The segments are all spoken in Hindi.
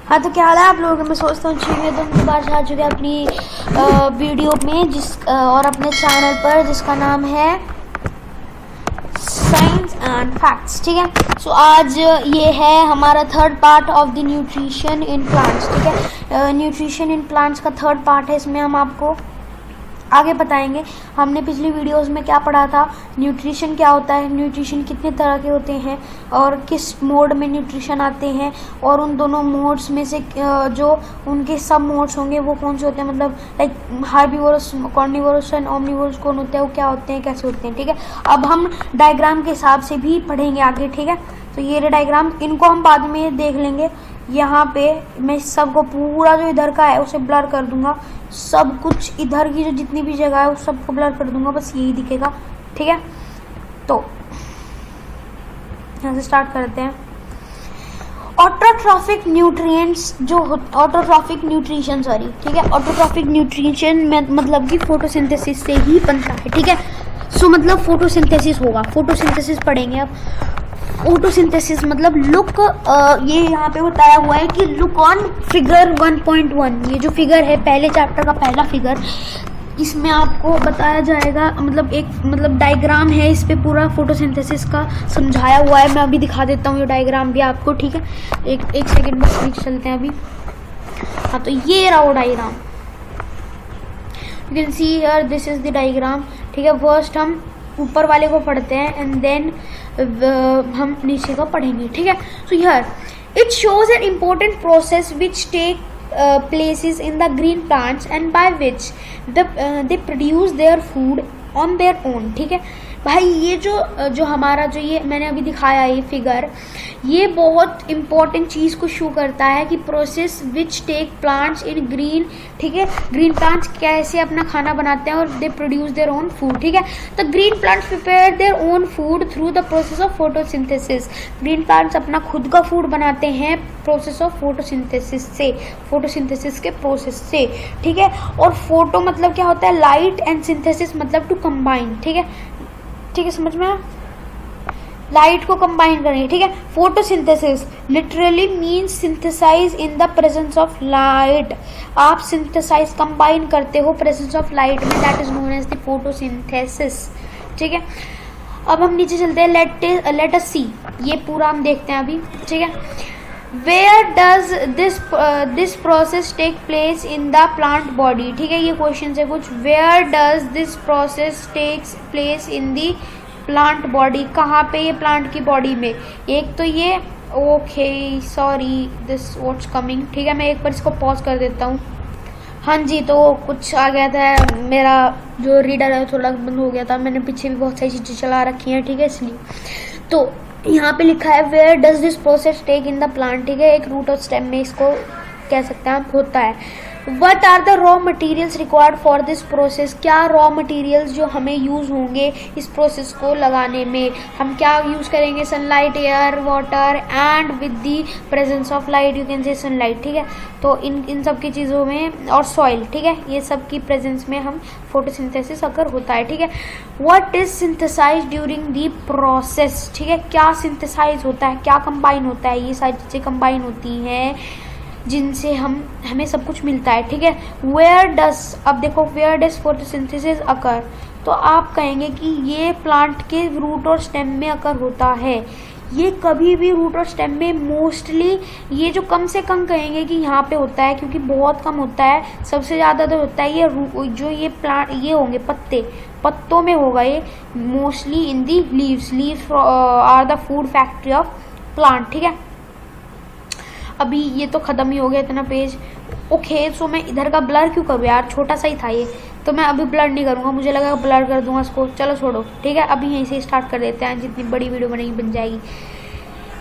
हाँ, तो क्या हाल है आप लोगों का। मैं सोचता हूँ मैं दोबारा से आ चुके हैं अपनी वीडियो में और अपने चैनल पर जिसका नाम है साइंस एंड फैक्ट्स। ठीक है, सो आज ये है हमारा third part of the nutrition in plants. ठीक है, न्यूट्रिशन इन प्लांट्स का थर्ड पार्ट है। इसमें हम आपको आगे बताएंगे। हमने पिछली वीडियोस में क्या पढ़ा था, न्यूट्रिशन क्या होता है, न्यूट्रिशन कितने तरह के होते हैं और किस मोड में न्यूट्रिशन आते हैं, और उन दोनों मोड्स में से जो उनके सब मोड्स होंगे वो कौन से होते हैं, मतलब like herbivores, carnivorous and omnivorous कौन होते हैं, वो क्या होते हैं, कैसे होते हैं। ठीक है, अब हम डायग्राम के हिसाब से भी पढ़ेंगे आगे। ठीक है, तो ये डायग्राम, इनको हम बाद में देख लेंगे। यहाँ पे मैं सबको पूरा जो इधर का है उसे ब्लर कर दूंगा, सब कुछ इधर की जो जितनी भी जगह है उस सबको ब्लर कर दूंगा, बस यही दिखेगा। ठीक है, तो यहाँ से स्टार्ट करते हैं। ऑटोट्रॉफिक न्यूट्रिएंट्स जो ऑटोट्रॉफिक न्यूट्रिशन, सॉरी, ठीक है, ऑटोट्रॉफिक न्यूट्रिशन में मतलब कि फोटोसिंथेसिस से ही बनता है। ठीक है, सो मतलब फोटोसिंथेसिस होगा, फोटोसिंथेसिस पढ़ेंगे अब। फोटोसिंथेसिस मतलब लुक, ये यहाँ पे बताया हुआ है कि लुक ऑन फिगर 1.1। ये जो फिगर है पहले चैप्टर का पहला फिगर, इसमें आपको बताया जाएगा, मतलब एक मतलब डायग्राम है, इस पे पूरा फोटोसिंथेसिस का समझाया हुआ है। मैं अभी दिखा देता हूँ ये डायग्राम भी आपको। ठीक है, एक सेकेंड बस नीचे चलते हैं अभी। हाँ, तो ये रहा वो diagram, you can see here, this is the diagram. ठीक है, फर्स्ट हम ऊपर वाले को पढ़ते हैं एंड देन हम नीचे का पढ़ेंगे। ठीक है, so here it shows an important process which take places in the green plants and by which they produce their food on their own। ठीक है भाई, ये जो हमारा जो ये मैंने अभी दिखाया ये फिगर, ये बहुत इंपॉर्टेंट चीज़ को शो करता है कि process which take plants in green. ठीक है, ग्रीन प्लांट्स कैसे अपना खाना बनाते हैं और they produce their own food. ठीक है, तो green plants prepare their own food through the process of photosynthesis. Green plants अपना खुद का फूड बनाते हैं प्रोसेस ऑफ फोटोसिंथेसिस से, फोटोसिंथेसिस के प्रोसेस से। ठीक है, और फोटो मतलब क्या होता है, लाइट, एंड सिंथेसिस मतलब टू कंबाइन। ठीक है, ठीक है, समझ में आया, लाइट को कंबाइन करेंगे। ठीक है, photosynthesis literally means synthesise in the presence of light. आप सिंथेसाइज कंबाइन करते हो प्रेजेंस ऑफ लाइट में, that is known as the photosynthesis. ठीक है, अब हम नीचे चलते हैं, लेट अस सी, ये पूरा हम देखते हैं अभी। ठीक है, where does this process take place in the plant body. ठीक है, ये क्वेश्चन है कुछ, where does this process takes place in the plant body, कहाँ पे ये प्लांट की बॉडी में। एक तो ये, okay sorry this what's coming. ठीक है, मैं एक बार इसको पॉज कर देता हूँ। हाँ जी, तो कुछ आ गया था, मेरा जो रीडर है थोड़ा बंद हो गया था, मैंने पीछे भी बहुत सारी चीज़ें चला रखी हैं। ठीक है, इसलिए तो यहाँ पे लिखा है where does this process take in the plant. ठीक है, एक रूट और स्टेम में इसको कह सकते हैं होता है। What are the raw materials required for this process, क्या रॉ मटीरियल्स जो हमें यूज़ होंगे इस प्रोसेस को लगाने में, हम क्या यूज़ करेंगे, sunlight, air, water and with the presence of light, you can say sunlight. ठीक है, तो इन सब की चीज़ों में, और सॉइल। ठीक है, ये सब की प्रेजेंस में हम फोटोसिंथेसिस अगर होता है। ठीक है, what is synthesise during the process. ठीक है, क्या सिंथेसाइज होता है, क्या कंबाइन होता है, ये सारी चीज़ें कंबाइन होती हैं जिनसे हमें सब कुछ मिलता है। ठीक है, वेयर डस, अब देखो वेयर डस फोटोसिंथेसिस अकर, तो आप कहेंगे कि ये प्लांट के रूट और स्टेम में अकर होता है। ये कभी भी रूट और स्टेम में मोस्टली, ये जो कम से कम कहेंगे कि यहाँ पे होता है, क्योंकि बहुत कम होता है, सबसे ज़्यादा तो होता है ये जो ये प्लांट, ये होंगे पत्तों में होगा ये mostly in the leaves. Leaves are the food factory of plant. ठीक है, अभी ये तो ख़त्म ही हो गया इतना पेज। ओके, सो मैं इधर का ब्लर क्यों करूँ यार, छोटा सा ही था ये, तो मैं अभी ब्लर नहीं करूँगा, मुझे लगा ब्लर कर दूंगा इसको, चलो छोड़ो। ठीक है, अभी यहीं से स्टार्ट कर देते हैं, जितनी बड़ी वीडियो बनेगी बन जाएगी।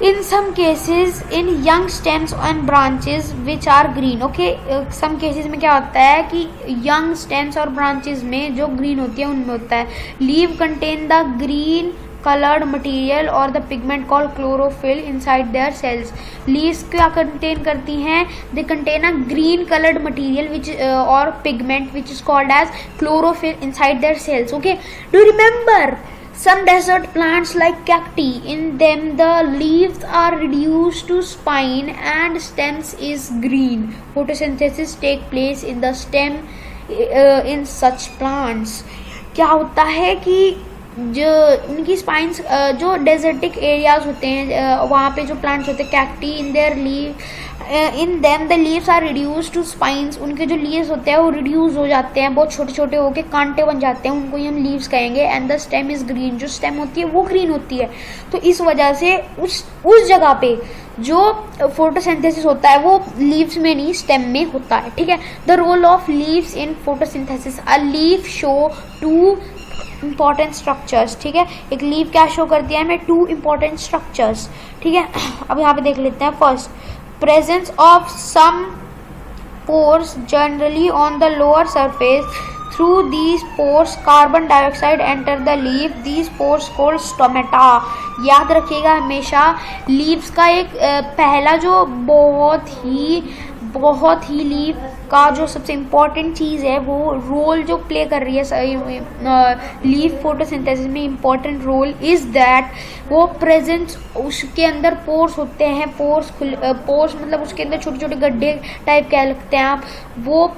In some cases in young stems and branches which are green. Okay, some cases में क्या होता है कि यंग स्टेम्स और ब्रांचेस में जो ग्रीन होती है उनमें होता है। Leave contain the green colored material or the pigment called chlorophyll inside their cells. Leaves क्या contain करती हैं? They contain a green colored material which or pigment which is called as chlorophyll inside their cells. Okay, do you remember some desert plants like cacti? In them the leaves are reduced to spine and stems is green. Photosynthesis take place in the stem in such plants. क्या होता है कि जो उनकी स्पाइंस जो डेजर्टिक एरियाज होते हैं वहाँ पे जो प्लांट्स होते हैं cacti, in their leave in them the leaves are reduce to spines. उनके जो लीव्स होते हैं वो रिड्यूस हो जाते हैं, बहुत छोटे छोटे होके कांटे बन जाते हैं, उनको ही हम लीव्स कहेंगे. And the stem is green. जो स्टेम होती है वो ग्रीन होती है. तो इस वजह से उस जगह पे जो फोटोसिंथेसिस होता है वो लीव्स में नहीं स्टेम में होता है. ठीक है. The role of leaves in photosynthesis. A leaf show two important structures. ठीक है. एक लीव क्या शो करती है हमें? 2 इंपॉर्टेंट स्ट्रक्चर्स. ठीक है. अब यहाँ पे देख लेते हैं. First, presence of some pores generally on the lower surface. Through these pores carbon dioxide enter the leaf. These pores called stomata. याद रखिएगा हमेशा लीव्स का एक पहला जो बहुत ही लीफ का जो सबसे इम्पॉर्टेंट चीज़ है वो रोल जो प्ले कर रही है लीफ फोटोसिंथेसिस में इम्पॉर्टेंट रोल इज़ दैट वो प्रेजेंस उसके अंदर पोर्स होते हैं. पोर्स मतलब उसके अंदर छोटे छोटे गड्ढे टाइप कह लगते हैं आप. वो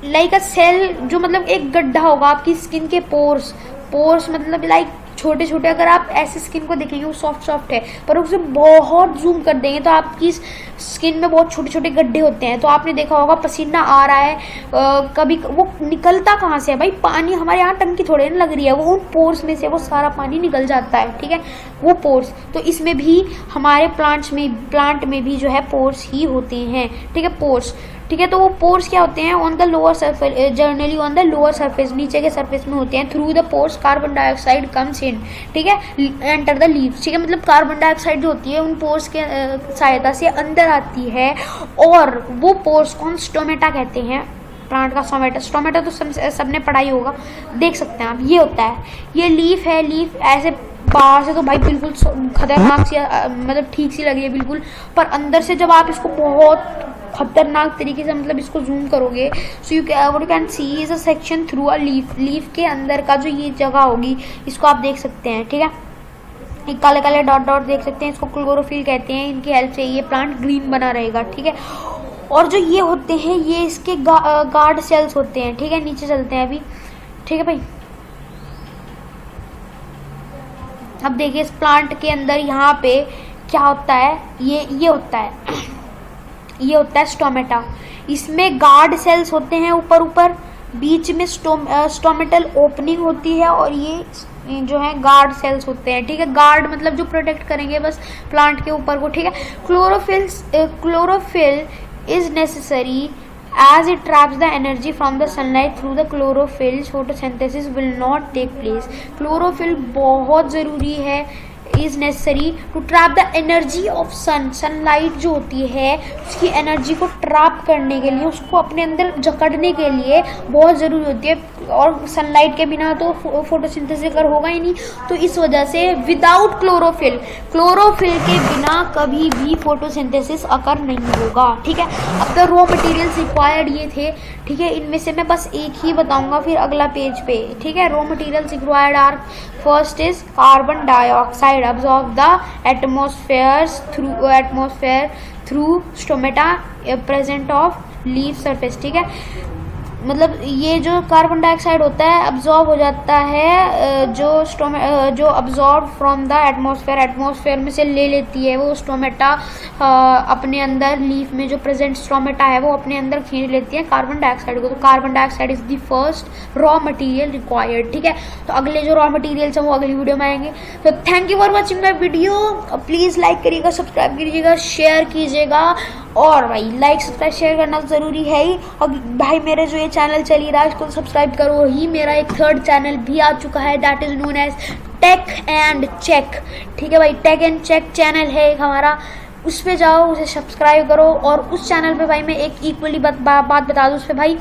लाइक अ सेल, जो मतलब एक गड्ढा होगा आपकी स्किन के. पोर्स मतलब लाइक छोटे छोटे. अगर आप ऐसे स्किन को देखेंगे वो सॉफ्ट है, पर उसे बहुत जूम कर देंगे तो आपकी स्किन में बहुत छोटे छोटे गड्ढे होते हैं. तो आपने देखा होगा पसीना आ रहा है कभी, वो निकलता कहाँ से है भाई? पानी हमारे यहाँ टंकी थोड़े ना लग रही है, वो उन पोर्स में से वो सारा पानी निकल जाता है. ठीक है. वो पोर्स, तो इसमें भी हमारे प्लांट में भी जो है पोर्स ही होते हैं. ठीक है. पोर्स. ठीक है. तो वो पोर्स क्या होते हैं? On the lower surface, generally on the lower surface, नीचे के सरफेस में होते हैं. Through the pores carbon dioxide comes in. ठीक है. Enter the leaves. ठीक है. मतलब कार्बन डाइऑक्साइड जो होती है उन पोर्स के सहायता से अंदर आती है, और वो पोर्स को हम स्टोमेटा कहते हैं. प्लांट का स्टोमेटा तो सबने पढ़ाई होगा, देख सकते हैं आप. ये होता है, ये लीफ है. लीफ ऐसे बाहर से तो भाई बिल्कुल खतरनाक सी मतलब ठीक सी लग रही है बिल्कुल, पर अंदर से जब आप इसको बहुत खतरनाक तरीके से मतलब इसको जूम करोगे, so you can see is a section through a leaf. Leaf के अंदर का जो ये जगह होगी इसको आप देख सकते हैं. ठीक है. एक काले काले डॉट देख सकते हैं, इसको क्लोरोफिल कहते हैं. इनकी हेल्प से ये प्लांट ग्रीन बना रहेगा. ठीक है. और जो ये होते हैं ये इसके गार्ड सेल्स होते हैं. ठीक है. नीचे चलते हैं अभी. ठीक है भाई. अब देखिए इस प्लांट के अंदर यहाँ पे क्या होता है? ये होता है स्टोमेटा. इसमें गार्ड सेल्स होते हैं ऊपर, बीच में स्टोमेटल ओपनिंग होती है, और ये जो है गार्ड सेल्स होते हैं. ठीक है. गार्ड मतलब जो प्रोटेक्ट करेंगे बस प्लांट के ऊपर को. ठीक है. Chlorophyll is necessary as it traps the energy from the sunlight through the chlorophyll. photosynthesis will not take place. chlorophyll बहुत ज़रूरी है, is necessary to trap the energy of sun. Sunlight जो होती है उसकी एनर्जी को ट्रैप करने के लिए, उसको अपने अंदर जकड़ने के लिए बहुत ज़रूरी होती है, और सनलाइट के बिना तो फोटोसिंथेसिस अगर होगा ही नहीं. तो इस वजह से विदाउट क्लोरोफिल के बिना कभी भी फोटोसिंथेसिस अकर नहीं होगा. ठीक है. अब द रॉ मटेरियल्स रिक्वायर्ड ये थे. ठीक है. इनमें से मैं बस एक ही बताऊंगा फिर अगला पेज पे. ठीक है. Raw materials required are first is carbon dioxide absorb the atmosphere through stomata present of leaf surface. ठीक है. मतलब ये जो कार्बन डाइऑक्साइड होता है अब्जॉर्ब हो जाता है, जो अब्जॉर्ब फ्रॉम द एटमॉस्फेयर में से ले लेती है वो स्टोमेटा अपने अंदर. लीफ में जो प्रेजेंट स्टोमेटा है वो अपने अंदर खींच लेती है कार्बन डाइऑक्साइड को. तो carbon dioxide is the first raw material required. ठीक है. तो अगले जो रॉ मटेरियल्स हैं वो अगली वीडियो में आएंगे. तो thank you for watching my video. Please like करिएगा, सब्सक्राइब कीजिएगा, शेयर कीजिएगा, और भाई लाइक सब्सक्राइब शेयर करना ज़रूरी है ही. और भाई मेरे जो ये चैनल चल रहा है इसको सब्सक्राइब करो ही. मेरा एक थर्ड चैनल भी आ चुका है, that is known as take and check. ठीक है भाई. टेक एंड चेक चैनल है एक हमारा. उस पर जाओ, उसे सब्सक्राइब करो। और उस चैनल पे भाई मैं एक इक्वली बात बता दूँ, उस पर भाई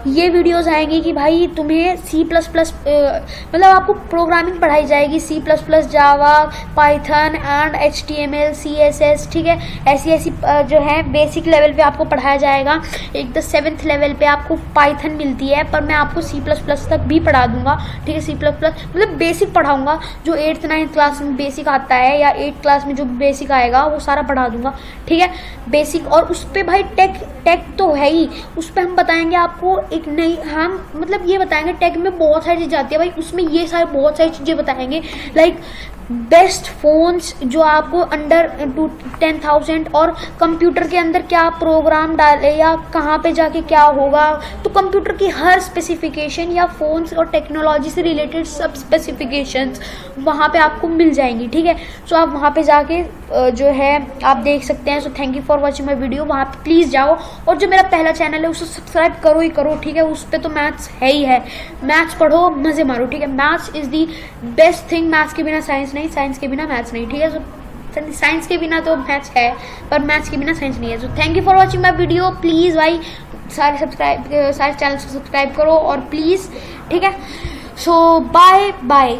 ये वीडियोस आएंगी कि भाई तुम्हें C++ मतलब आपको प्रोग्रामिंग पढ़ाई जाएगी, C++, Java, Python and HTML, CSS, ठीक है। ऐसी जो है बेसिक लेवल पे आपको पढ़ाया जाएगा। एक 7th लेवल पे आपको पाइथन मिलती है, पर मैं आपको C++ तक भी पढ़ा दूंगा, ठीक है। C++ मतलब बेसिक पढ़ाऊंगा, जो 8th 9th क्लास में बेसिक आता है या 8th क्लास में जो बेसिक आएगा वो सारा पढ़ा दूंगा, ठीक है, बेसिक। और उस पर भाई टेक तो है ही, उस पर हम बताएंगे आपको एक नई, हम मतलब ये बताएंगे, टेक में बहुत सारी चीज़ें आती है भाई, उसमें ये सारे बहुत सारी चीज़ें बताएंगे, लाइक बेस्ट फोन्स जो आपको अंडर 10,000, और कंप्यूटर के अंदर क्या प्रोग्राम डाले या कहाँ पे जाके क्या होगा, तो कंप्यूटर की हर स्पेसिफिकेशन या फोन्स और टेक्नोलॉजी से रिलेटेड सब स्पेसिफिकेशंस वहाँ पे आपको मिल जाएंगी, ठीक है। सो आप वहाँ पे जाके जो है आप देख सकते हैं। So thank you for watching my video, वहाँ पे प्लीज़ जाओ, और जो मेरा पहला चैनल है उसे सब्सक्राइब करो ही करो, ठीक है। उस पर तो मैथ्स है ही है, मैथ्स पढ़ो, मज़े मारो, ठीक है। Maths is the best thing, maths के बिना साइंस नहीं, साइंस के बिना मैथ्स नहीं, ठीक है। सो साइंस के बिना तो मैथ्स है, पर मैथ्स के बिना साइंस नहीं है। So thank you for watching my video, please भाई सारे चैनल को सब्सक्राइब करो और प्लीज़, ठीक है। सो बाय बाय।